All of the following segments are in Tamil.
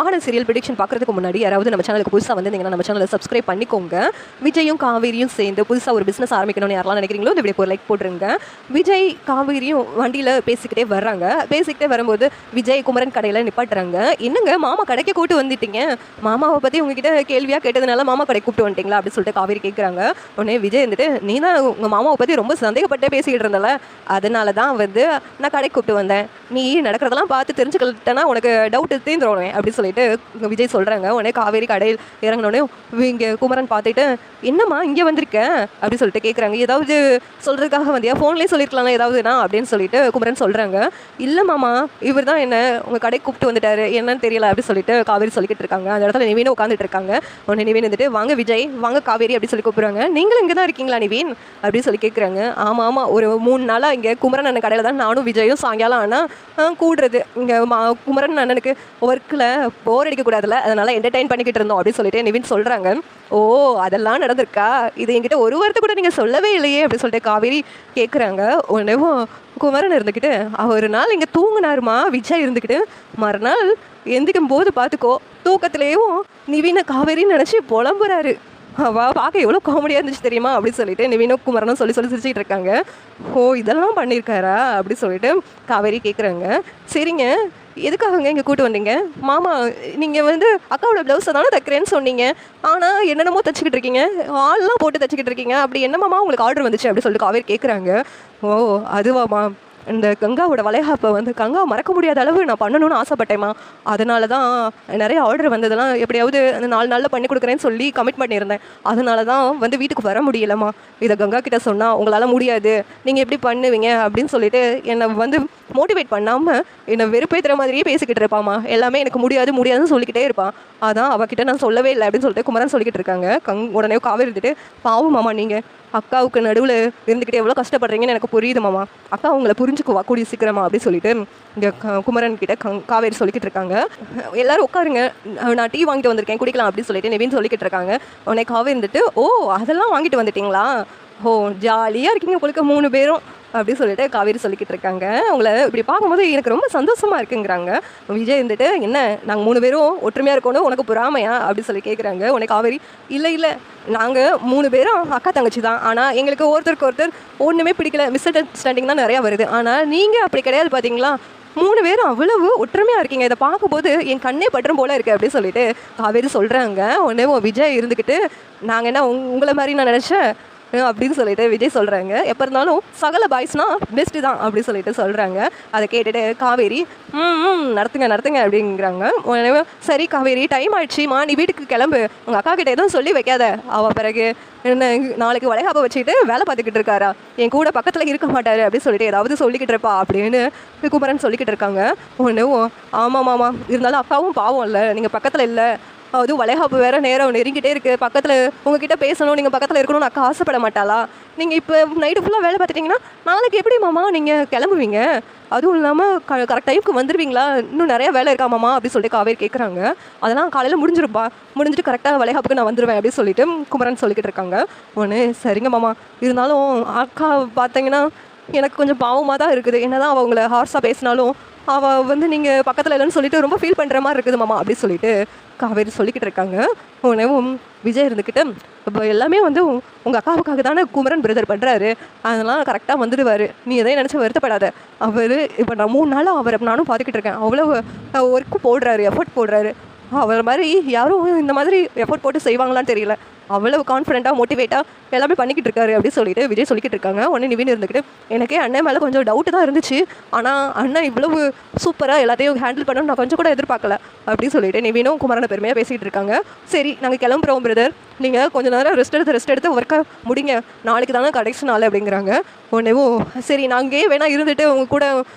விரிவான சீரியல் ப்ரெடிக்ஷன் பார்க்குறதுக்கு முன்னாடி யாராவது நம்ம சேனலுக்கு புதுசாக வந்திருந்தீங்கன்னா நம்ம சேனலை சப்ஸ்கிரைப் பண்ணிக்கோங்க. விஜயும் காவேரியும் சேர்ந்து புதுசாக ஒரு பிஸ்னஸ் ஆரம்பிக்கணும்னு யாரெல்லாம் நினைக்கிறீங்களோ இந்த வீடியோக்கு ஒரு லைக் போட்டுருங்க. விஜய் காவேரியும் வண்டியில் பேசிக்கிட்டே வர்றாங்க. பேசிக்கிட்டே வரும்போது விஜய் குமரன் கடையில் நிப்பாட்டுறாங்க. என்னங்க மாமா கடைக்கு கூப்பிட்டு வந்துட்டீங்க, மாமாவை பற்றி உங்ககிட்ட கேள்வியாக கேட்டதுனால மாமா கடைக்கு கூப்பிட்டு வந்துட்டீங்களா அப்படின்னு சொல்லிட்டு காவேரி கேட்குறாங்க. உடனே விஜய் வந்துட்டு நீ தான் உங்கள் மாமாவை பற்றி ரொம்ப சந்தேகப்பட்டே பேசிக்கிட்டு இருந்தல, அதனால தான் நான் கடைக்கு கூப்பிட்டு வந்தேன், நீ நடக்கிறதெல்லாம் பார்த்து தெரிஞ்சுக்கிட்டேன்னா உனக்கு டவுட்டு தீந்துருவேன் அப்படின்னு சொல்லிட்டு விஜய் சொல்கிறாங்க. உடனே காவேரி கடையில் இறங்கினோடனே இங்கே குமரன் பார்த்துட்டு என்னம்மா இங்கே வந்திருக்க அப்படின்னு சொல்லிட்டு கேட்குறாங்க. ஏதாவது சொல்கிறதுக்காக வந்தியா, ஃபோன்லேயே சொல்லியிருக்கலாம் ஏதாவதுனா அப்படின்னு சொல்லிட்டு குமரன் சொல்கிறாங்க. இல்லை மாமா, இவர் தான் என்ன உங்கள் கடைக்கு கூப்பிட்டு வந்துட்டாரு, என்னன்னு தெரியல அப்படின்னு சொல்லிட்டு காவேரி சொல்லிக்கிட்டு இருக்காங்க. அந்த இடத்துல நிவீனும் உட்காந்துட்டு இருக்காங்க. உடனே நிவீன் வந்துட்டு வாங்க விஜய், வாங்க காவேரி அப்படி சொல்லி கூப்பிடுறாங்க. நீங்களும் இங்கே தான் இருக்கீங்களா நிவீன் அப்படின்னு சொல்லி கேட்குறாங்க. ஆமாம் ஆமாம், ஒரு 3 நாளாக இங்கே குமரன் அண்ணன் கடையில் தான் நானும் விஜயும் சாயங்காலம் ஆனால் கூடுறது. இங்கே குமரன் அண்ணனுக்கு ஒர்க்கில் போர் அடிக்கக்கூடாதுல்ல, அதனால் என்டர்டெயின் பண்ணிக்கிட்டு இருந்தோம் அப்படின்னு சொல்லிட்டு நிவின் சொல்கிறாங்க. ஓ அதெல்லாம் நடந்திருக்கா, இது என்கிட்ட ஒரு வாரத்தை கூட நீங்கள் சொல்லவே இல்லையே அப்படின்னு சொல்லிட்டு காவேரி கேட்குறாங்க. உடனே குமரன் இருந்துக்கிட்டு ஒரு நாள் இங்கே தூங்கினாருமா விஜய் இருந்துக்கிட்டு, மறுநாள் எந்திக்கும் போது பார்த்துக்கோ தூக்கத்துலேயும் நிவினை காவேரின்னு நினச்சி புலம்புறாரு. பார்க்க எவ்வளோ காமெடியாக இருந்துச்சு தெரியுமா அப்படின்னு சொல்லிட்டு நிவீனும் குமரனும் சொல்லி சிரிச்சுட்டு இருக்காங்க. ஓ இதெல்லாம் பண்ணியிருக்காரா அப்படி சொல்லிட்டு காவேரி கேட்குறாங்க. சரிங்க, எதுக்காகங்க இங்கே கூட்டு வந்தீங்க? மாமா நீங்கள் அக்காவோட ப்ளவுஸை தானே தைக்கிறேன்னு சொன்னீங்க, ஆனால் என்னென்னமோ தைச்சிக்கிட்டு இருக்கீங்க, ஆள்லாம் போட்டு தைச்சிக்கிட்டு இருக்கீங்க, அப்படி என்னமாமா உங்களுக்கு ஆர்டர் வந்துச்சு அப்படின்னு சொல்லிட்டு காவேரி கேட்குறாங்க. ஓ அதுவாமா, இந்த கங்காவோட வளைகாப்பை கங்கா மறக்க முடியாத அளவு நான் பண்ணணும்னு ஆசைப்பட்டேம்மா, அதனால தான் நிறைய ஆர்டர் வந்ததெல்லாம் எப்படியாவது அந்த 4 நாளில் பண்ணி கொடுக்குறேன்னு சொல்லி கமிட் பண்ணியிருந்தேன், அதனால தான் வீட்டுக்கு வர முடியலம்மா, இதை கங்கா கிட்ட சொன்னால் உங்களால் முடியாது, நீங்கள் எப்படி பண்ணுவீங்க அப்படின்னு சொல்லிட்டு என்னை மோட்டிவேட் பண்ணாமல் என்னை வெறுப்பேற்றுற மாதிரியே பேசிக்கிட்டு இருப்பாம்மா, எல்லாமே எனக்கு முடியாதுன்னு சொல்லிக்கிட்டே இருப்பான், அதான் அவகிட்ட நான் சொல்லவே இல்லை அப்படின்னு சொல்லிட்டு குமரன் சொல்லிக்கிட்டு இருக்காங்க. உடனே காவேரி இருந்துட்டு பாவம் மாமா, நீங்கள் அக்காவுக்கு நடுவில் இருந்துக்கிட்டே எவ்வளோ கஷ்டப்படுறீங்கன்னு எனக்கு புரியுது மாமா, அக்கா உங்களை புரிஞ்சுக்குவா கூடிய சீக்கிரமா அப்படின்னு சொல்லிட்டு இங்கே குமரன் கிட்ட காவேரி சொல்லிக்கிட்டு இருக்காங்க. எல்லாரும் உட்காருங்க, நான் டீ வாங்கிட்டு வந்திருக்கேன் குடிக்கலாம் அப்படின்னு சொல்லிட்டு நிவின் சொல்லிக்கிட்டு இருக்காங்க. உடனே காவேரி இருந்துட்டு ஓ அதெல்லாம் வாங்கிட்டு வந்துட்டீங்களா, ஓ ஜாலியாக இருக்கீங்க உங்களுக்கு 3 பேரும் அப்படின்னு சொல்லிட்டு காவேரி சொல்லிக்கிட்டு இருக்காங்க. அவங்கள இப்படி பார்க்கும்போது எனக்கு ரொம்ப சந்தோஷமாக இருக்குங்கிறாங்க. விஜய் இருந்துட்டு என்ன நாங்கள் 3 பேரும் ஒற்றுமையாக இருக்கணும் உனக்கு பொறாமையா அப்படின்னு சொல்லி கேட்குறாங்க. உனக்கு காவேரி இல்லை நாங்கள் 3 பேரும் அக்கா தங்கச்சி தான், ஆனால் எங்களுக்கு ஒருத்தருக்கு ஒருத்தர் ஒன்றுமே பிடிக்கல, மிஸ் அண்டர்ஸ்டாண்டிங் தான் நிறையா வருது, ஆனால் நீங்கள் அப்படி கிடையாது பார்த்தீங்களா, 3 பேரும் அவ்வளவு ஒற்றுமையாக இருக்கீங்க, இதை பார்க்கும்போது என் கண்ணே பற்றும் போல இருக்குது அப்படின்னு சொல்லிட்டு காவேரி சொல்கிறாங்க. உடனே விஜய் இருந்துக்கிட்டு நாங்கள் என்ன உங்களை மாதிரி நான் நினச்சேன் அப்படின்னு சொல்லிட்டு விஜய் சொல்கிறாங்க. எப்போ இருந்தாலும் சகல பாய்ஸ்னா பெஸ்ட்டு தான் அப்படின்னு சொல்லிட்டு சொல்கிறாங்க. அதை கேட்டுட்டு காவேரி நடத்துங்க அப்படிங்கிறாங்க. சரி காவேரி டைம் ஆயிடுச்சுமா, நீ வீட்டுக்கு கிளம்பு, உங்கள் அக்கா கிட்ட எதுவும் சொல்லி வைக்காத, அவள் பிறகு என்ன நாளைக்கு வளைகாப்பை வச்சுக்கிட்டு வேலை பார்த்துக்கிட்டு இருக்காரா, என் கூட பக்கத்தில் இருக்க மாட்டார் அப்படின்னு சொல்லிட்டு ஏதாவது சொல்லிக்கிட்டு இருப்பா அப்படின்னு குமரன் சொல்லிக்கிட்டு இருக்காங்க. ஒன்று ஆமாம் மாமா, இருந்தாலும் அக்காவும் பாவம் இல்லை, நீங்கள் பக்கத்தில் இல்லை, அதுவும் வளைகாப்பு வேறு நேரம் நெருங்கிட்டே இருக்குது, பக்கத்தில் உங்ககிட்ட பேசணும், நீங்கள் பக்கத்தில் இருக்கணும்னு அக்கா ஆசைப்பட மாட்டாளா, நீங்கள் இப்போ நைட்டு ஃபுல்லாக வேலை பார்த்துட்டிங்கன்னா நாளைக்கு எப்படி மாமா நீங்கள் கிளம்புவீங்க, அதுவும் இல்லாமல் கரெக்ட் டைமுக்கு வந்துடுவீங்களா, இன்னும் நிறையா வேலை இருக்கா மாமா அப்படின்னு சொல்லிட்டு காவேரி கேட்குறாங்க. அதெல்லாம் காலையில் முடிஞ்சிட்டு கரெக்டாக வளைகாப்புக்கு நான் வந்துடுவேன் அப்படின்னு சொல்லிட்டு குமரன் சொல்லிக்கிட்டு இருக்காங்க. ஒன்று சரிங்க மாமா, இருந்தாலும் அக்கா பார்த்தீங்கன்னா எனக்கு கொஞ்சம் பாவமாக தான் இருக்குது, என்ன தான் அவங்கள ஹார்ஸாக பேசினாலும் அவள் நீங்கள் பக்கத்தில் இல்லைன்னு சொல்லிட்டு ரொம்ப ஃபீல் பண்ணுற மாதிரி இருக்குது மாமா அப்படின்னு சொல்லிட்டு காவேரி சொல்லிக்கிட்டு இருக்காங்க. உடனே விஜய் இருந்துக்கிட்டு இப்போ எல்லாமே உங்கள் அக்காவுக்காக தானே குமரன் பிரதர் பண்ணுறாரு, அதெல்லாம் கரெக்டாக வந்துடுவார், நீ எதையும் நினச்சி வருத்தப்படாத, அவர் இப்போ நான் 3 நாளாக அவரை நானும் பார்த்துக்கிட்டு இருக்கேன், அவ்வளோ ஒர்க்கு போடுறாரு, எஃபர்ட் போடுறாரு, அவர் மாதிரி யாரும் இந்த மாதிரி எஃபர்ட் போட்டு செய்வாங்களான்னு தெரியல, அவ்வளவு கான்ஃபிடென்ட்டாக மோட்டிவேட்டாக எல்லாமே பண்ணிக்கிட்டு இருக்காரு அப்படின்னு சொல்லிட்டு விஜய் சொல்லிக்கிட்டு இருக்காங்க. உடனே நிவின் இருந்துக்கிட்டு எனக்கே அண்ணன் மேலே கொஞ்சம் டவுட்டு தான் இருந்துச்சு, ஆனால் அண்ணன் இவ்வளவு சூப்பராக எல்லாத்தையும் ஹேண்டில் பண்ணணும்னு நான் கொஞ்சம் கூட எதிர்பார்க்கல அப்படின்னு சொல்லிட்டு நிவினும் குமரனை பெருமையாக பேசிக்கிட்டு இருக்காங்க. சரி நாங்கள் கிளம்புறோம் பிரதர், நீங்கள் கொஞ்சம் நேரம் ரெஸ்ட் எடுத்து ஒர்க்காக முடிங்க, நாளைக்கு தானே கடைசி நாள் அப்படிங்கிறாங்க. உடனேவும் சரி நாங்கள் வேணா இருந்துட்டு உங்கள் கூட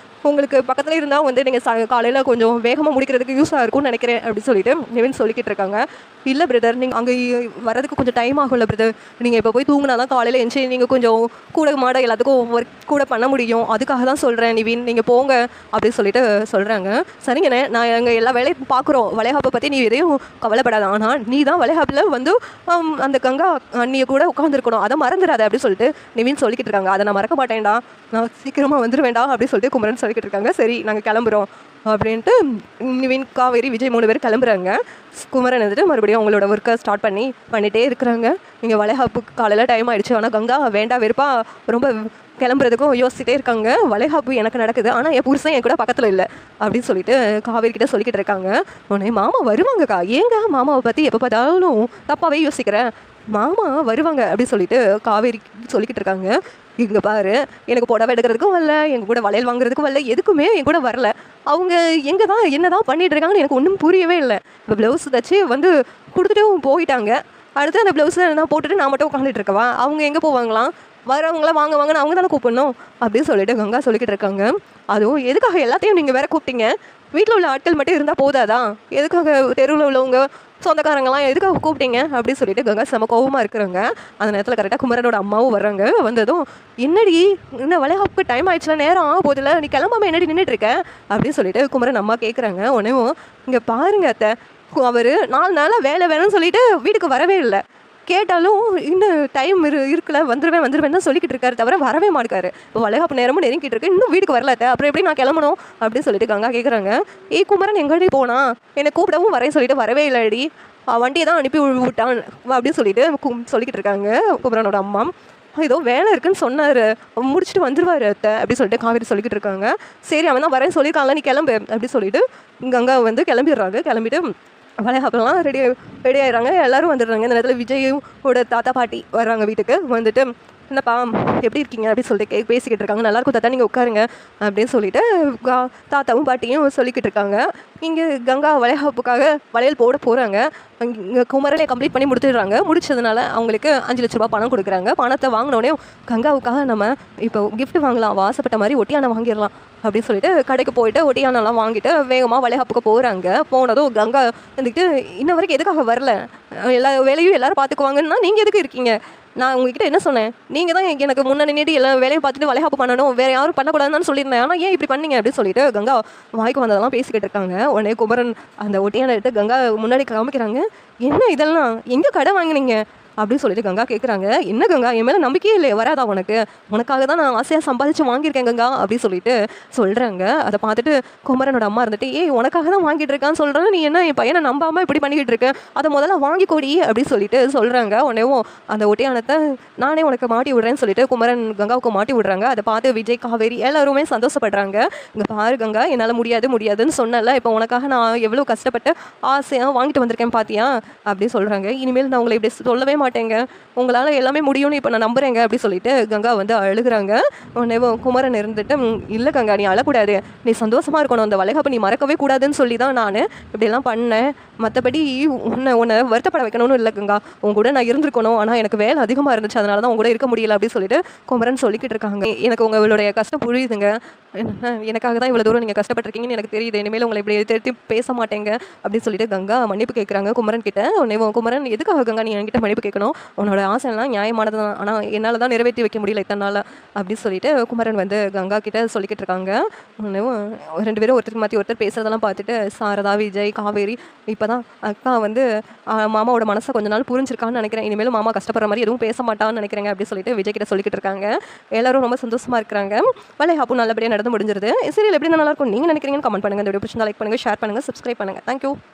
உங்களுக்கு பக்கத்தில் இருந்தால் நீங்கள் காலையில் கொஞ்சம் வேகமாக முடிக்கிறதுக்கு யூஸாக இருக்கும்னு நினைக்கிறேன் அப்படின்னு சொல்லிட்டு நிவின் சொல்லிக்கிட்டு இருக்காங்க. இல்லை பிரதர், நீங்கள் அங்கே வரதுக்கு கொஞ்சம் டைம் ஆகும்ல பிரதர், நீங்கள் இப்போ போய் தூங்கினா தான் காலையில் எழுந்துச்சி நீங்கள் கொஞ்சம் கூட மாட எல்லாத்துக்கும் ஒர்க் கூட பண்ண முடியும், அதுக்காக தான் சொல்கிறேன் நிவின், நீங்கள் போங்க அப்படின்னு சொல்லிட்டு சொல்கிறாங்க. சரிங்கண்ணே, நான் எங்கள் எல்லா வேலையும் பார்க்குறோம், வளைகாப்பை பற்றி நீ எதையும் கவலைப்படாத, ஆனால் நீ தான் வளைகாப்பில் அந்த கங்கா அண்ணியை கூட உட்காந்துருக்கணும், அதை மறந்துடாத அப்படின்னு சொல்லிட்டு நிவின் சொல்லிக்கிட்டு இருக்காங்க. அதை நான் மறக்க மாட்டேன்டா, நான் சீக்கிரமாக வந்துடுவேண்டா அப்படின்னு சொல்லிட்டு குமரன் சொல்லிக்கிட்டு இருக்காங்க. சரி நாங்கள் கிளம்புறோம் அப்படின்ட்டு நிவின், காவேரி, விஜய் 3 பேர் கிளம்புறாங்க. குமரன் வந்துட்டு மறுபடியும் அவங்களோட ஒர்க்கை ஸ்டார்ட் பண்ணிகிட்டே இருக்கிறாங்க. இங்கே வளைகாப்புக்கு காலையில் டைம் ஆகிடுச்சு. ஆனால் கங்கா வேண்டாம் வெறுப்பா ரொம்ப கிளம்புறதுக்கும் யோசிச்சுட்டே இருக்காங்க. வளைகாப்பு எனக்கு நடக்குது, ஆனால் என் புருஷன் என் கூட பக்கத்தில் இல்லை அப்படின்னு சொல்லிட்டு காவேரி கிட்ட சொல்லிக்கிட்டு இருக்காங்க. உடனே மாமா வருவாங்கக்கா, ஏங்க மாமாவை பற்றி எப்போ பார்த்தாலும் தப்பாகவே யோசிக்கிறேன், மாமா வருவாங்க அப்படின்னு சொல்லிட்டு காவேரி சொல்லிக்கிட்டு இருக்காங்க. இங்கே பாரு, எனக்கு புடவை எடுக்கிறதுக்கும் வரல, எங்கள் கூட வளையல் வாங்குறதுக்கும் வரல, எதுக்குமே என் கூட வரல. அவங்க எங்கே தான் என்ன தான் பண்ணிகிட்டு இருக்காங்கன்னு எனக்கு ஒன்றும் புரியவே இல்லை. இப்போ ப்ளவுஸ் தச்சு வந்து கொடுத்துட்டும் போயிட்டாங்க. அடுத்து அந்த ப்ளவுஸை நான் போட்டுட்டு நான் மட்டும் உட்காந்துட்டு இருக்கவா? அவங்க எங்கே போவாங்களாம்? வரவங்களாம் வாங்க வாங்கன்னு அவங்க தானே கூப்பிடணும் அப்படின்னு சொல்லிட்டு கங்கா சொல்லிக்கிட்டு இருக்காங்க. அதுவும் எதுக்காக எல்லாத்தையும் நீங்கள் வேற கூப்பிட்டீங்க? வீட்டில் உள்ள ஆட்கள் மட்டும் இருந்தால் போதாதான்? எதுக்காக தெருவில் உள்ளவங்க சொந்தக்காரங்களாம் எதுக்காக கூப்பிட்டீங்க அப்படின்னு சொல்லிட்டு கங்கா செம கோவமாக இருக்கிறாங்க. அந்த நேரத்தில் கரெக்டாக குமரனோட அம்மாவும் வர்றாங்க. வந்ததும் என்னடி இன்னும் வளைகாப்புக்கு டைம் ஆயிடுச்சுல, நேரம் ஆக போதில்ல, நீ கிளம்பாம என்னடி நின்றுட்டு இருக்க அப்படின்னு சொல்லிட்டு குமரன் அம்மா கேட்குறாங்க. உடனேவும் இங்கே பாருங்க அத்தை, அவர் 4 நாளாக வேலை வேணும்னு சொல்லிட்டு வீட்டுக்கு வரவே இல்லை. கேட்டாலும் இன்னும் டைம் இருக்குல்ல, வந்துடுவேன் தான் சொல்லிக்கிட்டு இருக்காரு, தவிர வரவே மாட்டாரு. இப்போ வளைகாப்பு நேரமும் நெருங்கிட்டு இருக்கு, இன்னும் வீட்டுக்கு வரல, அப்புறம் எப்படி நான் கிளம்பணும் அப்படின்னு சொல்லிட்டு கங்கா கேட்குறாங்க. குமரன் எங்கடி போனா? என்னை கூப்பிடவும் வரேன்னு சொல்லிட்டு வரவே இல்லைடி, வண்டியை தான் அனுப்பி விட்டான் அப்படின்னு சொல்லிட்டு சொல்லிக்கிட்டு இருக்காங்க குமரனோட அம்மா. ஏதோ வேலை இருக்குன்னு சொன்னார், முடிச்சுட்டு வந்துடுவார் அத்தை அப்படின்னு சொல்லிட்டு காவேரி சொல்லிக்கிட்டு இருக்காங்க. சரி அவன் தான் வரேன்னு சொல்லியிருக்காங்களா, நீ கிளம்பு அப்படின்னு சொல்லிட்டு கங்கா வந்து கிளம்பிடுறாங்க. கிளம்பிட்டு வளைகாப்பெல்லாம் ரெடி ஆகிடுறாங்க. எல்லோரும் வந்துடுறாங்க. இந்த நேரத்தில் விஜயோட தாத்தா பாட்டி வர்றாங்க வீட்டுக்கு. வந்துட்டு என்னப்பா எப்படி இருக்கீங்க அப்படின்னு சொல்லிட்டு பேசிக்கிட்டு இருக்காங்க. நல்லாயிருக்கும் தாத்தா, நீங்கள் உட்காருங்க அப்படின்னு சொல்லிட்டு தாத்தாவும் பாட்டியும் சொல்லிக்கிட்டு இருக்காங்க. இங்கே கங்கா வளைகாப்புக்காக வளையல் போட போகிறாங்க. இங்கே குமரனை கம்ப்ளீட் பண்ணி முடிச்சிடுறாங்க. முடிச்சதுனால அவங்களுக்கு 5 லட்ச ரூபா பணம் கொடுக்குறாங்க. பணத்தை வாங்கினோடனே கங்காவுக்காக நம்ம இப்போ கிஃப்ட் வாங்கலாம், ஆசைப்பட்ட மாதிரி ஒட்டியானம் வாங்கிடலாம் அப்படின்னு சொல்லிட்டு கடைக்கு போயிட்டு ஒட்டியானெல்லாம் வாங்கிட்டு வேகமாக வளைகாப்புக்கு போகிறாங்க. போனதும் கங்கா வந்துக்கிட்டு இன்ன வரைக்கும் எதுக்காக வரல, எல்லா வேலையும் எல்லோரும் பார்த்துக்குவாங்கன்னா நீங்கள் எதுக்கு இருக்கீங்க? நான் உங்ககிட்ட என்ன சொன்னேன்? நீங்கள் தான் எனக்கு முன்னே நின்றுட்டு எல்லா வேலையும் பார்த்துட்டு வளைகாப்பு பண்ணணும், வேறு யாரும் பண்ணக்கூடாதுன்னு சொல்லியிருந்தேன், ஆனால் ஏன் இப்படி பண்ணீங்க அப்படின்னு சொல்லிட்டு கங்கா வாய்க்கு வந்ததெல்லாம் பேசிக்கிட்டு இருக்காங்க. உடனே குமரன் அந்த ஒட்டியான எடுத்து கங்கா முன்னாடி காமிக்கிறாங்க. என்ன இதெல்லாம் எங்கே கடை வாங்கினீங்க அப்படின்னு சொல்லிட்டு கங்கா கேட்குறாங்க. என்ன கங்கா, என் மேலே நம்பிக்கையே இல்லை, வராதா உனக்காக தான் நான் ஆசையாக சம்பாதிச்சு வாங்கியிருக்கேன் கங்கா அப்படின்னு சொல்லிட்டு சொல்கிறாங்க. அதை பார்த்துட்டு குமரனோட அம்மா இருந்துட்டு உனக்காக தான் வாங்கிட்டு இருக்கான்னு சொல்கிறேன், நீ என்ன என் பையனை நம்பாமல் இப்படி பண்ணிக்கிட்டு இருக்க, அதை முதல்ல வாங்கி கொடி அப்படின்னு சொல்லிட்டு சொல்கிறாங்க. உடனேவும் அந்த ஒட்டியானத்தை நானே உனக்கு மாட்டி விடுறேன்னு சொல்லிட்டு குமரன் கங்காவுக்கு மாட்டி விடுறாங்க. அதை பார்த்து விஜய், காவேரி எல்லாருமே சந்தோஷப்படுறாங்க. இங்கே பாரு கங்கா, என்னால் முடியாதுன்னு சொன்னல, இப்போ உனக்காக நான் எவ்வளோ கஷ்டப்பட்டு ஆசையாக வாங்கிட்டு வந்திருக்கேன் பார்த்தியா அப்படின்னு சொல்கிறாங்க. இனிமேல் நான் உங்களை இப்படி சொல்லவே மாட்டேங்க, உங்களால் எல்லாமே முடியும்னு இப்போ நான் நம்புறேங்க அப்படி சொல்லிட்டு கங்கா வந்து அழுகுறாங்க. உடனே குமரன் இருந்துட்டு இல்லை கங்கா, நீ அழக்கூடாது, நீ சந்தோஷமாக இருக்கணும், அந்த வளைகாப்பை நீ மறக்கவே கூடாதுன்னு சொல்லி தான் நான் இப்படியெல்லாம் பண்ணேன், மற்றபடி உன்னை வருத்தப்பட வைக்கணும்னு இல்லை கங்கா, உன் கூட நான் இருந்திருக்கணும், ஆனால் எனக்கு வேலை அதிகமாக இருந்துச்சு, அதனால தான் உங்க கூட இருக்க முடியல அப்படின்னு சொல்லிட்டு குமரன் சொல்லிக்கிட்டு இருக்காங்க. எனக்கு உங்களுடைய கஷ்டம் புரியுதுங்க, எனக்காக தான் இவ்வளோ தூரம் நீங்கள் கஷ்டப்பட்டிருக்கீங்கன்னு எனக்கு தெரியுது, இனிமேல் உங்களை இப்படி திருத்தி பேச மாட்டேங்க அப்படின்னு சொல்லிட்டு கங்கா மன்னிப்பு கேட்குறாங்க குமரன் கிட்ட. உடனே குமரன் எதுக்காக கங்கா நீ என்கிட்ட மன்னிப்பு கேட்கணும், உன்னோட ஆசைலாம் நியாயமானது தான், ஆனால் என்னால் தான் நிறைவேற்றி வைக்க முடியல இத்தனை நாள் அப்படின்னு சொல்லிட்டு குமரன் வந்து கங்கா கிட்ட சொல்லிக்கிட்டு இருக்காங்க. உடனே 2 பேரும் ஒருத்தருக்கு மாற்றி ஒருத்தர் பேசுறதெல்லாம் பார்த்துட்டு சாரதா, விஜய், காவேரி இப்போ தான் அக்கா வந்து மாமாவோட மனசை கொஞ்ச நாள் புரிஞ்சிருக்கான்னு நினைக்கிறேன், இனிமேலும் மாமா கஷ்டப்படுற மாதிரி எதுவும் பேச மாட்டான்னு நினைக்கிறேங்க அப்படின்னு சொல்லிட்டு விஜய் கிட்ட சொல்லிக்கிட்டு இருக்காங்க. எல்லாரும் ரொம்ப சந்தோஷமாக இருக்கிறாங்க. வளைகாப்பு நல்லபடியாக நடந்து முடிஞ்சிருது. சீரியல் எப்படி நல்லா இருக்கும் நீங்கள் நினைக்கிறீங்கன்னு கமெண்ட் பண்ணுங்கள். இந்த வீடியோ பிடிச்சிருந்தா லைக் பண்ணுங்கள், ஷேர் பண்ணுங்கள், சப்ஸ்கிரைப் பண்ணுங்கள். தேங்க்யூ.